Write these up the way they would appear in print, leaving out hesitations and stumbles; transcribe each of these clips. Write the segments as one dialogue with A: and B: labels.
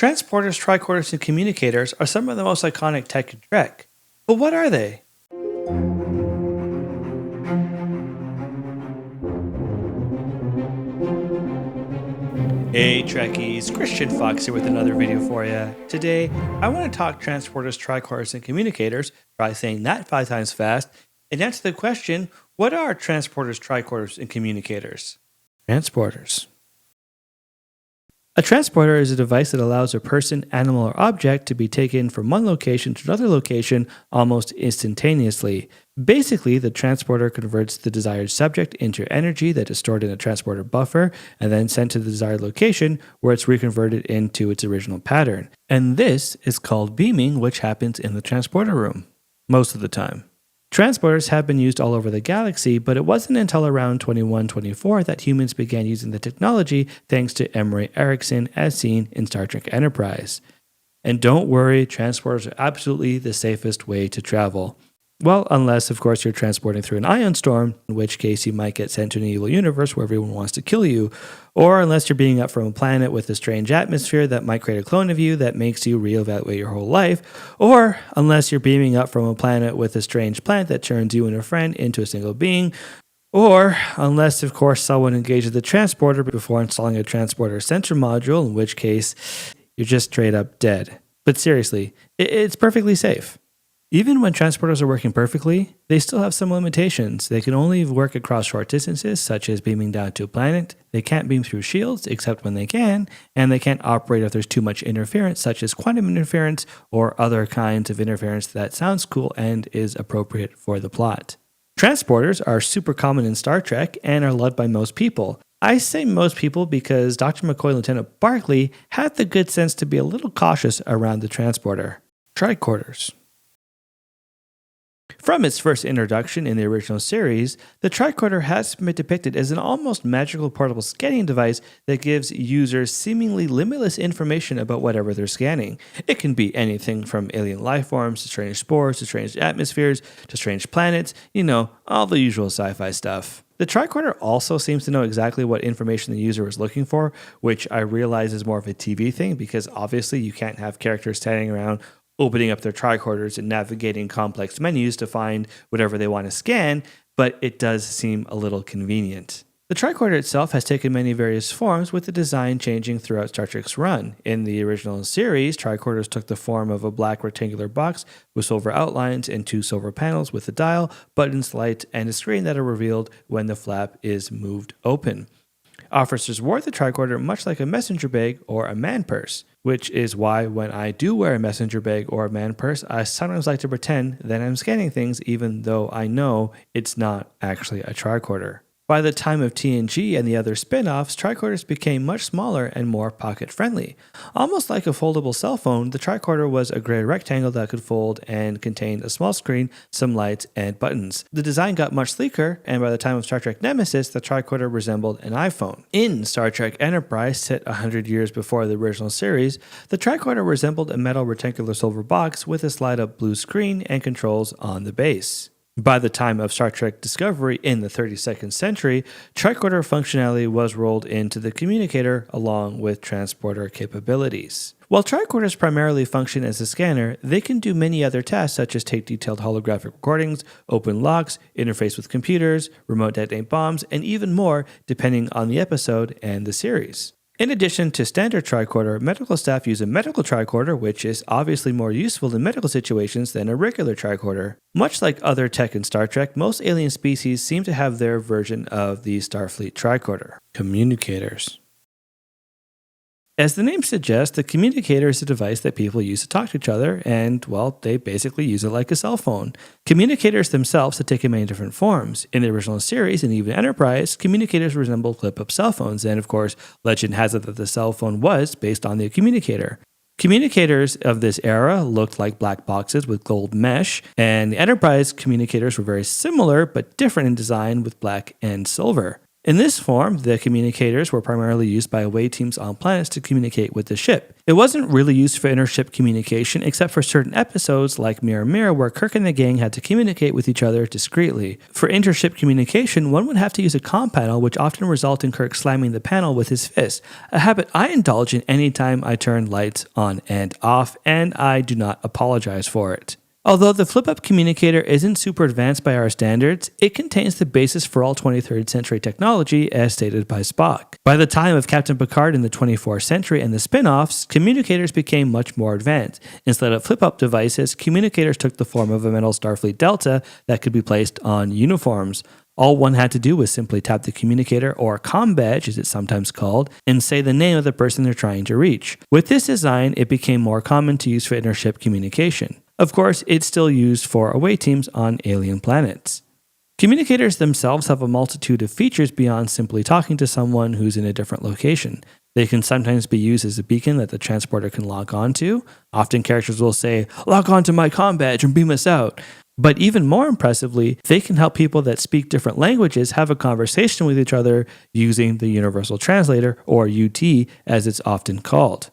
A: Transporters, tricorders, and communicators are some of the most iconic tech in Trek. But what are they? Hey Trekkies, Christian Fox here with another video for you. Today, I want to talk transporters, tricorders, and communicators, try saying that 5 times fast, and answer the question, what are transporters, tricorders, and communicators? Transporters. A transporter is a device that allows a person, animal, or object to be taken from one location to another location almost instantaneously. Basically, the transporter converts the desired subject into energy that is stored in a transporter buffer and then sent to the desired location where it's reconverted into its original pattern. And this is called beaming, which happens in the transporter room most of the time. Transporters have been used all over the galaxy, but it wasn't until around 2124 that humans began using the technology thanks to M. Ray Erickson as seen in Star Trek Enterprise. And don't worry, transporters are absolutely the safest way to travel. Well, unless, of course, you're transporting through an ion storm, in which case you might get sent to an evil universe where everyone wants to kill you, or unless you're beaming up from a planet with a strange atmosphere that might create a clone of you that makes you reevaluate your whole life, or unless you're beaming up from a planet with a strange plant that turns you and a friend into a single being, or unless, of course, someone engages the transporter before installing a transporter sensor module, in which case you're just straight up dead. But seriously, it's perfectly safe. Even when transporters are working perfectly, they still have some limitations. They can only work across short distances, such as beaming down to a planet. They can't beam through shields, except when they can, and they can't operate if there's too much interference, such as quantum interference or other kinds of interference that sounds cool and is appropriate for the plot. Transporters are super common in Star Trek and are loved by most people. I say most people because Dr. McCoy and Lieutenant Barclay had the good sense to be a little cautious around the transporter. Tricorders. From its first introduction in the original series, the tricorder has been depicted as an almost magical portable scanning device that gives users seemingly limitless information about whatever they're scanning. It can be anything from alien life forms to strange spores to strange atmospheres to strange planets, all the usual sci-fi stuff. The tricorder also seems to know exactly what information the user is looking for, which I realize is more of a TV thing because obviously you can't have characters standing around opening up their tricorders and navigating complex menus to find whatever they want to scan, but it does seem a little convenient. The tricorder itself has taken many various forms, with the design changing throughout Star Trek's run. In the original series, tricorders took the form of a black rectangular box with silver outlines and 2 silver panels with a dial, buttons, lights, and a screen that are revealed when the flap is moved open. Officers wore the tricorder much like a messenger bag or a man purse, which is why when I do wear a messenger bag or a man purse, I sometimes like to pretend that I'm scanning things even though I know it's not actually a tricorder. By the time of TNG and the other spin-offs, tricorders became much smaller and more pocket-friendly. Almost like a foldable cell phone, the tricorder was a gray rectangle that could fold and contained a small screen, some lights, and buttons. The design got much sleeker, and by the time of Star Trek Nemesis, the tricorder resembled an iPhone. In Star Trek Enterprise, set 100 years before the original series, the tricorder resembled a metal rectangular silver box with a slide-up blue screen and controls on the base. By the time of Star Trek Discovery in the 32nd century, tricorder functionality was rolled into the communicator along with transporter capabilities. While tricorders primarily function as a scanner, they can do many other tasks such as take detailed holographic recordings, open locks, interface with computers, remote detonate bombs, and even more depending on the episode and the series. In addition to standard tricorder, medical staff use a medical tricorder, which is obviously more useful in medical situations than a regular tricorder. Much like other tech in Star Trek, most alien species seem to have their version of the Starfleet tricorder. Communicators. As the name suggests, the communicator is a device that people use to talk to each other, and, well, they basically use it like a cell phone. Communicators themselves have taken many different forms. In the original series and even Enterprise, communicators resemble flip-up cell phones, and of course, legend has it that the cell phone was based on the communicator. Communicators of this era looked like black boxes with gold mesh, and the Enterprise communicators were very similar but different in design with black and silver. In this form, the communicators were primarily used by away teams on planets to communicate with the ship. It wasn't really used for intership communication except for certain episodes like Mirror Mirror where Kirk and the gang had to communicate with each other discreetly. For intership communication, one would have to use a comm panel, which often resulted in Kirk slamming the panel with his fist, a habit I indulge in anytime I turn lights on and off, and I do not apologize for it. Although the flip-up communicator isn't super advanced by our standards, it contains the basis for all 23rd century technology as stated by Spock. By the time of Captain Picard in the 24th century and the spin-offs, communicators became much more advanced. Instead of flip-up devices, communicators took the form of a metal Starfleet Delta that could be placed on uniforms. All one had to do was simply tap the communicator, or comm badge as it's sometimes called, and say the name of the person they're trying to reach. With this design, it became more common to use for intership communication. Of course, it's still used for away teams on alien planets. Communicators themselves have a multitude of features beyond simply talking to someone who's in a different location. They can sometimes be used as a beacon that the transporter can lock onto. Often characters will say, "Lock onto my comm badge and beam us out." But even more impressively, they can help people that speak different languages have a conversation with each other using the Universal Translator, or UT as it's often called.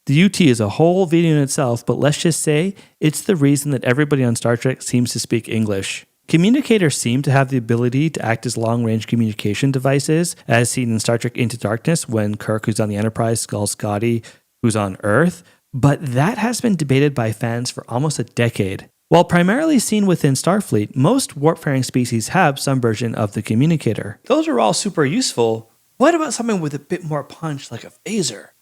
A: The UT is a whole video in itself, but let's just say it's the reason that everybody on Star Trek seems to speak English. Communicators seem to have the ability to act as long-range communication devices, as seen in Star Trek Into Darkness when Kirk, who's on the Enterprise, skulls Scotty, who's on Earth, but that has been debated by fans for almost a decade. While primarily seen within Starfleet, most warp-faring species have some version of the communicator. Those are all super useful. What about something with a bit more punch like a phaser?